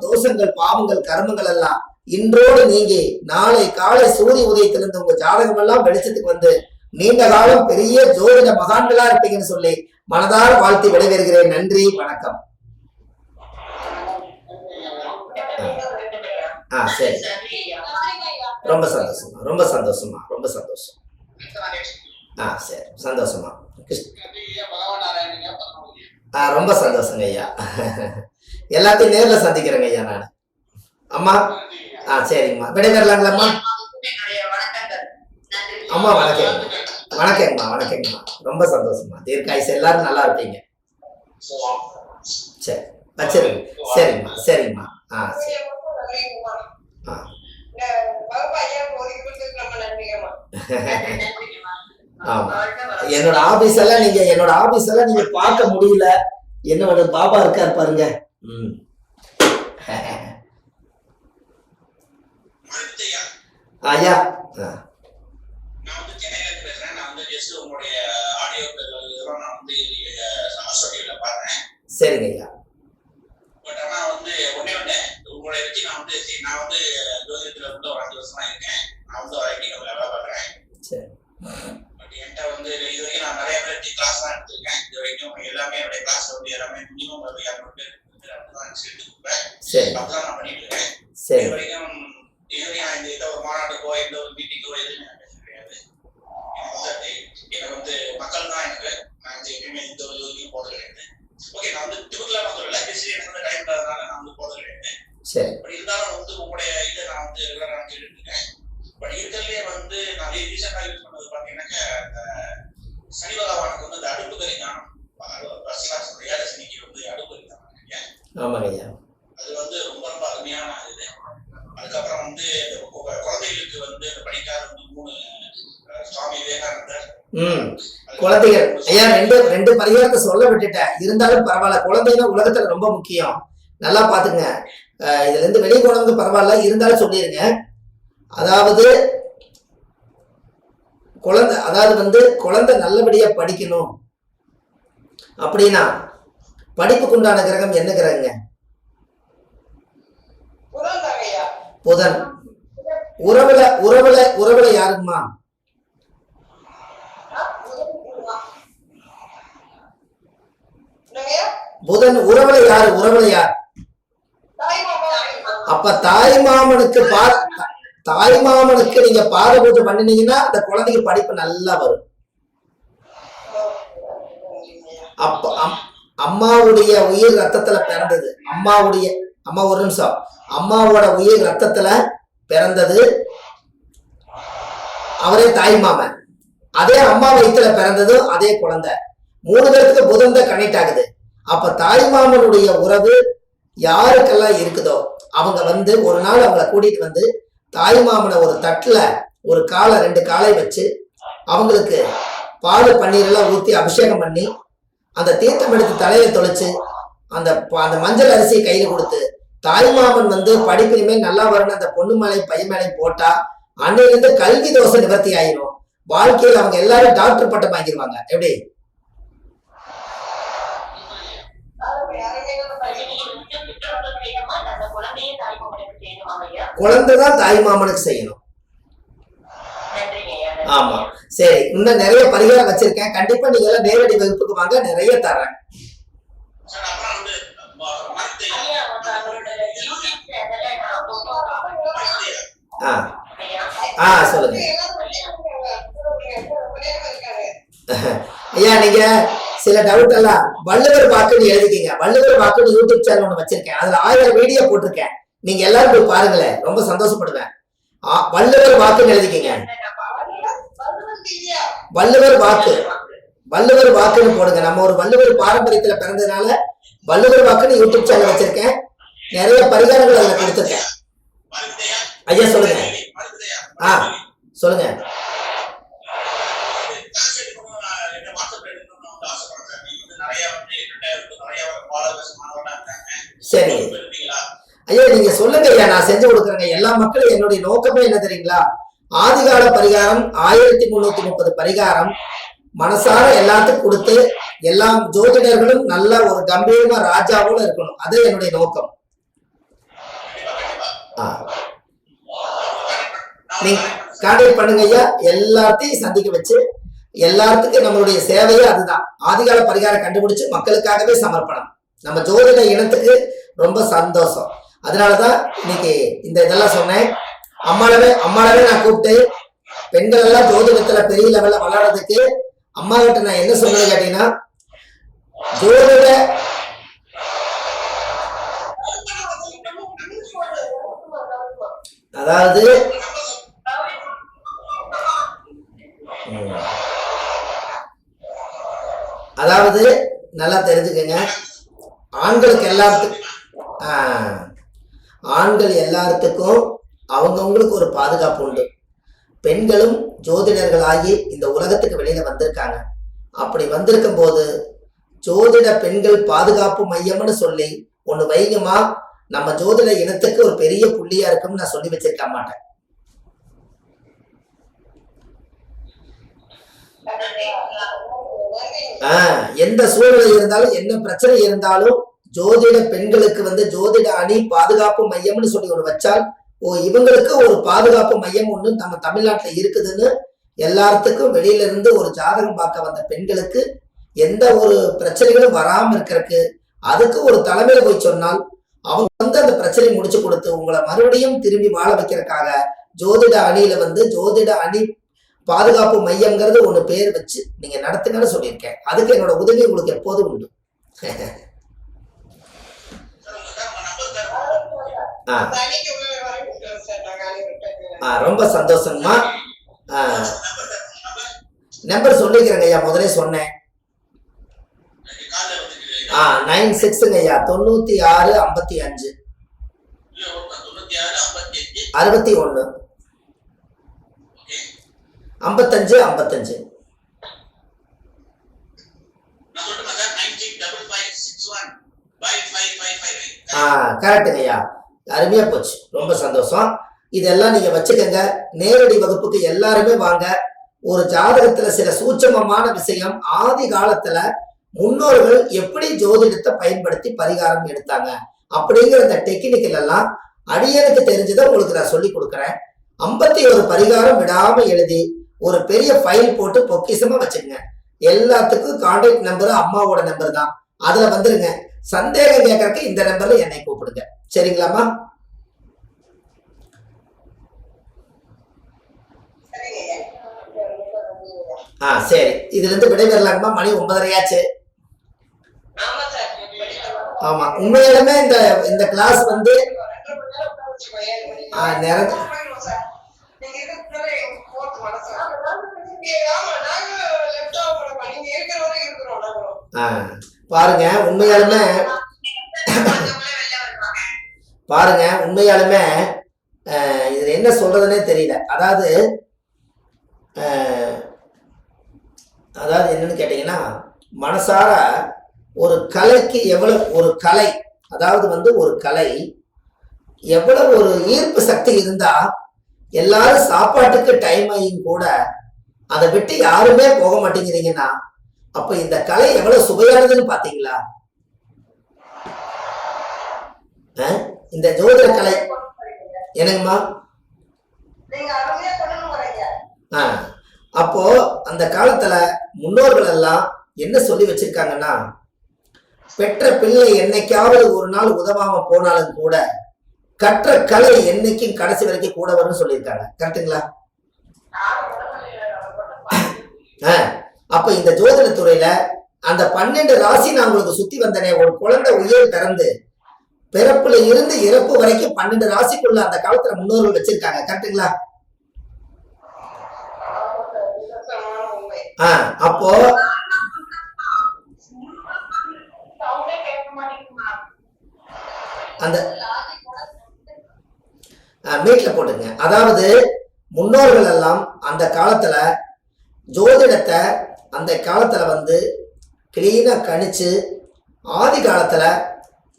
தோஷங்கள், பாவங்கள், கர்மங்கள் எல்லாம் இன்றோடு நீங்கி நாளை காலை சூரிய உதயத்திலிருந்து உங்க ஜாதகம் எல்லாம் வெளிச்சத்துக்கு வந்து நீண்ட காலம் பெரிய ஜோதிட மகான்களா இருப்பீங்கன்னு சொல்லி மனதார வாழ்த்தி விடைபெறுகிறேன். நன்றி, வணக்கம். சரி, ரொம்ப சந்தோஷமா, ரொம்ப சந்தோஷமா, ரொம்ப சந்தோஷம். சரி, சந்தோஷமா. ரொம்ப சந்தோஷங்க ஐயா. எல்லாத்தையும் நேர்ல சந்திக்கிறேங்க ஐயா நான். அம்மா சரிங்கம்மா, விடைபெறலாங்களாம்மா? அம்மா வணக்கம். வணக்கங்கம்மா, வணக்கங்கம்மா. ரொம்ப சந்தோஷமா. தீர்க்காயுசு, எல்லாரும் நல்லா இருப்பீங்க. சரி, வச்சிருங்க. சரிங்கம்மா, சரிங்கம்மா. சரி. ஆமா, என்னோட ஆபீஸ் எல்லாம் நீங்க பார்க்க முடியல. என்னோட பாபா இருக்கார் பாருங்க. ஐயா சரிங்க ஐயா. குழந்தைகள் ஐயா ரெண்டு பரிகாரத்தை சொல்ல விட்டுட்டேன். இருந்தாலும் பரவாயில்ல, குழந்தைங்க உலகத்துல ரொம்ப முக்கியம். நல்லா பாத்துங்க. இதுல இருந்து வெளியே போனது பரவாயில்ல, இருந்தாலும் சொல்லிருங்க. அதாவது குழந்தை நல்லபடியா படிக்கணும் அப்படின்னா படிப்புக்கு உண்டான கிரகம் என்ன கிரகங்க? புதன். உறவுல யாருங்கம்மா? புதன் உறவுல யார்? அப்ப தாய்மாமனுக்கு நீங்க பாத பூஜை பண்ணினீங்கன்னா அந்த குழந்தைக்கு படிப்பு நல்லா வரும். அப்ப அம்மாவுடைய உயிர் ரத்தத்துல பிறந்தது. ஒரு நிமிஷம். அம்மாவோட உயிர் ரத்தத்துல பிறந்தது அவரே தாய்மாமன். அதே அம்மா வயிற்றுல பிறந்தது அதே குழந்தை. 3 பேருக்கு புதன் தான் கனெக்ட் ஆகுது. அப்ப தாய்மாமனுடைய உறவு யாருக்கெல்லாம் இருக்குதோ அவங்க ஒரு நாள் அவங்கள கூட்டிட்டு வந்து தாய்மாமனை ஒரு தட்டுல ஒரு காலை 2 காலை வச்சு அவங்களுக்கு பால் பன்னீர் எல்லாம் ஊத்தி அபிஷேகம் பண்ணி அந்த தீர்த்தம் எடுத்து தலையில தொலைச்சு அந்த மஞ்சள் அரிசியை கையில கொடுத்து தாய்மாமன் படிப்பு இனிமேல் நல்லா வரணும் அந்த பொண்ணு மேலே பையன் மேலே போட்டா அன்னையிலிருந்து கல்வி தோசை நிவர்த்தி ஆயிரும். வாழ்க்கையில் அவங்க எல்லாரும் டாக்டர் பட்டம் வாங்கிடுவாங்க. எப்படி? குழந்தைதான் தாய்மாமனுக்கு செய்யணும். ஆமா, சரி. இன்னும் நிறைய பரிகாரம் வச்சிருக்கேன். கண்டிப்பா நீங்க எல்லாம் நேரடி வகுப்புக்கு வாங்க, நிறைய தரேன். சொல்லுங்க ஐயா. நீங்க சில டவுட் எல்லாம் வள்ளுவர் வாக்குன்னு எழுதிக்கீங்க. வள்ளுவர் வாக்குன்னு யூடியூப் சேனல் ஒண்ணு வச்சிருக்கேன். அதுல 1000 வீடியோ போட்டிருக்கேன். நீங்க எல்லாரும் போய் பாருங்களேன், ரொம்ப சந்தோஷப்படுவேன். வள்ளுவர் வாக்குன்னு எழுதிக்கீங்க. வள்ளுவர் வாக்குன்னு போடுங்க. நம்ம ஒரு வள்ளுவர் பாரம்பரியத்துல பிறந்ததுனால வள்ளுவர் வாக்குன்னு யூடியூப் சேனல் வச்சிருக்கேன். நிறைய பரிகாரங்கள் அதுல கொடுத்துருக்கேன். ஐயா சொல்லுங்க. சொல்லுங்க. சரி ஐயா, நீங்க சொல்லுங்க ஐயா, நான் செஞ்சு கொடுக்குறேங்க. எல்லா மக்களும் என்னுடைய நோக்கமே என்ன தெரியுங்களா? ஆதிகால பரிகாரம் 1330 பரிகாரம் மனசார எல்லாத்துக்கும் கொடுத்து எல்லா ஜோதிடர்களும் நல்ல ஒரு கம்பீரமா ராஜாவோட இருக்கணும். அது என்னுடைய நோக்கம். ஆ நீங்க கான்டாக்ட் பண்ணுங்க ஐயா. எல்லாத்தையும் சந்திக்க வச்சு எல்லாத்துக்கும் நம்மளுடைய சேவையே அதுதான். ஆதிகால பரிகாரம் கண்டுபிடிச்சு மக்களுக்காகவே சமர்ப்பணம். நம்ம ஜோதிட இனத்துக்கு ரொம்ப சந்தோஷம். அதனாலதான் இன்னைக்கு இந்த இதெல்லாம் சொன்னேன். அம்மாவே நான் கூப்பிட்டு பெண்கள் எல்லாம் ஜோதிடத்துல பெரிய லெவல்ல வளர்றதுக்கு அம்மா கிட்ட நான் என்ன சொல்றது கேட்டீங்கன்னா, ஜோதிட அதாவது அதாவது நல்லா தெரிஞ்சுக்கங்க, ஆண்கள் எல்லாத்துக்கும் அவங்கவுங்களுக்கு ஒரு பாதுகாப்பு உண்டு. பெண்களும் ஜோதிடர்களாகி இந்த உலகத்துக்கு வெளியில வந்திருக்காங்க. அப்படி வந்திருக்கும் போது ஜோதிட பெண்கள் பாதுகாப்பு மையம்னு சொல்லி ஒண்ணு வைங்கம்மா. நம்ம ஜோதிட இனத்துக்கு ஒரு பெரிய புள்ளியா இருக்கும்னு நான் சொல்லி வச்சிருக்க மாட்டேன். எந்த சூழ்நிலை இருந்தாலும் என்ன பிரச்சனை இருந்தாலும் ஜோதிட பெண்களுக்கு ஜோதிட அணி பாதுகாப்பு மையம்னு சொல்லி ஒண்ணு வச்சால், இவங்களுக்கு ஒரு பாதுகாப்பு மையம் ஒண்ணு நம்ம தமிழ்நாட்டுல இருக்குதுன்னு எல்லாத்துக்கும் வெளியில இருந்து ஒரு ஜாதகம் பார்க்க வந்த பெண்களுக்கு எந்த ஒரு பிரச்சனைகளும் வராம இருக்கிறதுக்கு அதுக்கு ஒரு தலைமையில போய் சொன்னால் அவங்க அந்த பிரச்சனையை முடிச்சு கொடுத்து உங்களை மறுபடியும் திரும்பி வாழ வைக்கிறதுக்காக ஜோதிட அணியில ஜோதிட அணி பாதுகாப்பு மையம்ங்கிறது ஒண்ணு பேர் வச்சு நீங்க நடத்துங்கன்னு சொல்லியிருக்கேன். அதுக்கு என்னோட உதவி உங்களுக்கு எப்போதும் உண்டு. ரொம்ப சந்தோஷமா. நம்பர் சொல்லிக்கிறேங்க ஐயா, முதலே சொன்னேன். 96 ஐயா, 96 55 61 55 55. கரெக்டுங்க ஐயா, அருமையா போச்சு, ரொம்ப சந்தோஷம். இதெல்லாம் நீங்க வச்சுக்கங்க. நேரடி வகுப்புக்கு எல்லாருமே வாங்க. ஒரு ஜாதகத்துல சில சூட்சமமான விஷயம், ஆதி காலத்துல முன்னோர்கள் எப்படி ஜோதிடத்தை பயன்படுத்தி பரிகாரம் எடுத்தாங்க அப்படிங்கிற இந்த டெக்னிக்கல் எல்லாம் அடியனுக்கு தெரிஞ்சதை உங்களுக்கு நான் சொல்லி கொடுக்குறேன். 51 பரிகாரம் விடாம எழுதி ஒரு பெரிய ஃபைல் போட்டு பொக்கிசமா வச்சுக்கங்க. எல்லாத்துக்கும் கான்டாக்ட் நம்பர் அம்மாவோட நம்பர் தான், அதுல வந்துருங்க. சந்தேகம் கேட்கறதுக்கு இந்த நம்பர்ல என்னை கூப்பிடுங்க, சரிங்களாமா? சரி, இதுல இருந்து விடைபெறலாங்கம்மா. மணி 9:30 ஆமா, உண்மையாலுமே இந்த கிளாஸ் பாருங்க. உண்மையாலுமே இதுல என்ன சொல்றதுன்னே தெரியல. அதாவது என்னன்னு கேட்டீங்கன்னா, மனசார ஒரு கலைக்கு ஒரு கலை, அதாவது ஒரு கலை எவ்வளவு ஒரு ஈர்ப்பு சக்தி இருந்தா எல்லாரும் சாப்பாட்டுக்கு டைம் ஆகியும் கூட அதை விட்டு யாருமே போக மாட்டேங்கிறீங்கன்னா அப்ப இந்த கலை எவ்வளவு சுவையானதுன்னு பாத்தீங்களா? இந்த ஜோதிட கலை என்னங்கம்மா? அப்போ அந்த காலத்துல முன்னோர்கள் எல்லாம் என்ன சொல்லி வச்சிருக்காங்கன்னா, பெற்ற பிள்ளை என்னைக்காவது ஒரு நாள் உதவாம போனாலும் கூட கற்ற கலை என்னைக்கும் கடைசி வரைக்கும் கூட வரும்னு சொல்லியிருக்காங்க. கரெக்டுங்களா? அப்ப இந்த ஜோதிட துறையில அந்த 12 ராசி நான் உங்களுக்கு சுத்தி வந்தனே, ஒரு குழந்தை உயிர் பிறந்து பிறப்புல இருந்து இறப்பு வரைக்கும் 12 ராசிக்குள்ள அந்த காலத்துல முன்னோர்கள் வச்சிருக்காங்க. கரெக்டுங்களா? அப்போ அந்த மீட்ல போட்டுங்க. அதாவது முன்னோர்கள் எல்லாம் அந்த காலத்துல ஜோதிடத்தை அந்த காலத்துல கிளீனா கணிச்சு ஆதி காலத்துல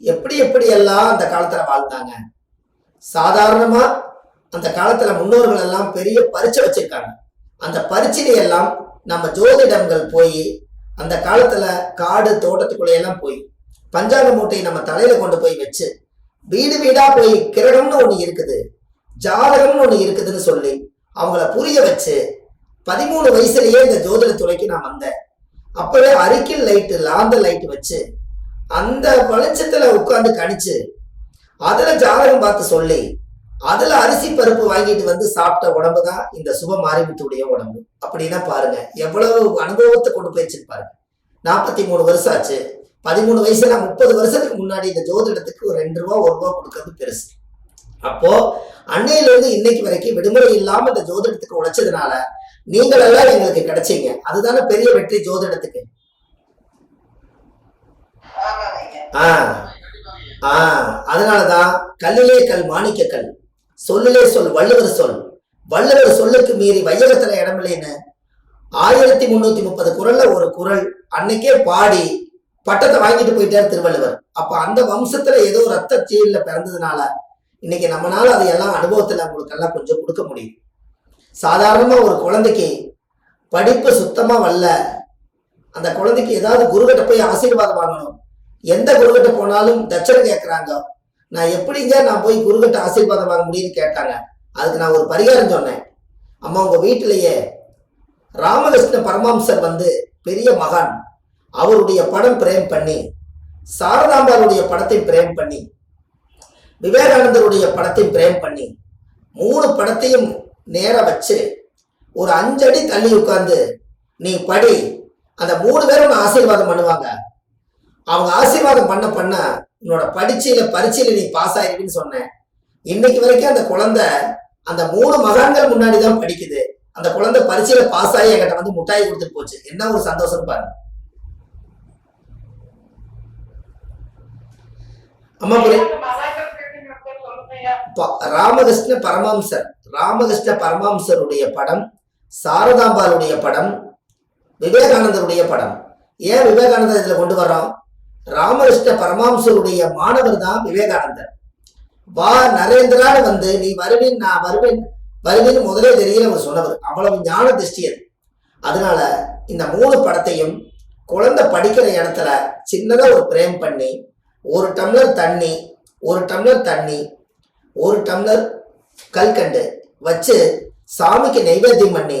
எப்படி எல்லாம் அந்த காலத்துல வாழ்ந்தாங்க. சாதாரணமா அந்த காலத்துல முன்னோர்கள் எல்லாம் பெரிய பரீட்சை வச்சிருக்காங்க. அந்த பரீட்சையில எல்லாம் நம்ம ஜோதிடங்கள் போய் அந்த காலத்துல காடு தோட்டத்துக்குள்ள எல்லாம் போய் பஞ்சாங்க மூட்டையை நம்ம தலையில கொண்டு போய் வச்சு வீடு வீடா போய் கிரகம்னு ஒண்ணு இருக்குது, ஜாதகம்னு ஒண்ணு இருக்குதுன்னு சொல்லி அவங்கள புரிய வச்சு 13 வயசுலயே இந்த ஜோதிட துறைக்கு நான் வந்தேன். அப்பவே அரிக்கல் லைட்டு, லாந்த லைட் வச்சு அந்த வெளிச்சத்துல உட்கார்ந்து கணிச்சு அதுல ஜாதகம் பார்த்து சொல்லி அதுல அரிசி பருப்பு வாங்கிட்டு வந்து சாப்பிட்ட உடம்பு தான் இந்த சுப மாரிமுத்துடைய உடம்பு. அப்படின்னா பாருங்க எவ்வளவு அனுபவத்தை கொண்டு போய் வச்சிருப்பாருங்க. 43 வருஷம் ஆச்சு. 13 வயசுல 30 வருஷத்துக்கு முன்னாடி இந்த ஜோதிடத்துக்கு ஒரு 2 ரூபா 1 ரூபா கொடுக்கறது பெருசு. அப்போ அன்னையில இருந்து இன்னைக்கு வரைக்கும் விடுமுறை இல்லாம இந்த ஜோதிடத்துக்கு உழைச்சதுனால நீங்கள் எல்லாம் எங்களுக்கு கிடைச்சீங்க. அதுதானே பெரிய வெற்றி ஜோதிடத்துக்கு. அதனாலதான் கல்லிலே கல் மாணிக்க கல், சொல்லிலே சொல் வள்ளுவர் சொல், வள்ளுவர் சொல்லுக்கு மீறி வையகத்துல இடமில்லைன்னு 1330 குறள்ல ஒரு குறள் அன்னைக்கே பாடி பட்டத்தை வாங்கிட்டு போயிட்டார் திருவள்ளுவர். அப்ப அந்த வம்சத்துல ஏதோ ரத்த சீல்ல பிறந்ததுனால இன்னைக்கு நம்மளால அதையெல்லாம் அனுபவத்துல உங்களுக்கு எல்லாம் கொஞ்சம் கொடுக்க முடியும். சாதாரணமா ஒரு குழந்தைக்கு படிப்பு சுத்தமா வரல, அந்த குழந்தைக்கு ஏதாவது குருகிட்ட போய் ஆசீர்வாதம் வாங்கணும். எந்த குருகிட்ட போனாலும் தட்சணை கேட்கறாங்க. நான் எப்படிங்க நான் போய் குருகிட்ட ஆசீர்வாதம் வாங்க முடியும்னு கேட்டாங்க. அதுக்கு நான் ஒரு பரிகாரம் சொன்னேன். அம்மா உங்க வீட்டிலேயே ராமகிருஷ்ண பரமஹம்சர் வந்து பெரிய மகான், அவருடைய படம் பிரேம் பண்ணி, சாரதாம்பாளுடைய படத்தை பிரேம் பண்ணி, விவேகானந்தருடைய படத்தை பிரேம் பண்ணி 3 படத்தையும் நேர வச்சு ஒரு 5 அடி தள்ளி உட்கார்ந்து நீ படி, அந்த 3 பேரும் ஆசீர்வாதம் பண்ணுவாங்க. அவங்க ஆசீர்வாதம் பண்ண உன்னோட பரீட்சையில நீ பாஸ் ஆயிருக்குன்னு சொன்னேன். இன்னைக்கு வரைக்கும் அந்த குழந்தை அந்த 3 மகான்கள் முன்னாடி தான் படிக்குது. அந்த குழந்தை பரீட்சையில பாஸ் ஆகி என்கிட்ட வந்து முட்டாய் கொடுத்துட்டு போச்சு. என்ன ஒரு சந்தோஷம் பாருங்க. அம்மா ராமகிருஷ்ண பரமஹம்சர், ராமகிருஷ்ண பரமஹம்சருடைய படம், சாரதாம்பாளுடைய படம், விவேகானந்தருடைய படம். ஏன் விவேகானந்தர் இதுல கொண்டு வர்றோம்? ராமகிருஷ்ண பரமஹம்சருடைய மாணவர் தான் விவேகானந்தர். வா நரேந்திரான்னு வந்து நீ வருவேன் நான் வருவேன்னு முதலே தெரியல அவர் சொன்னவர். அவ்வளவு ஞான திருஷ்டி அது. அதனால இந்த 3 படத்தையும் குழந்தை படிக்கிற இடத்துல சின்னதா ஒரு பிரேம் பண்ணி 1 டம்ளர் தண்ணி 1 டம்ளர் கல்கண்டு வச்சு சாமிக்கு நைவேத்தியம் பண்ணி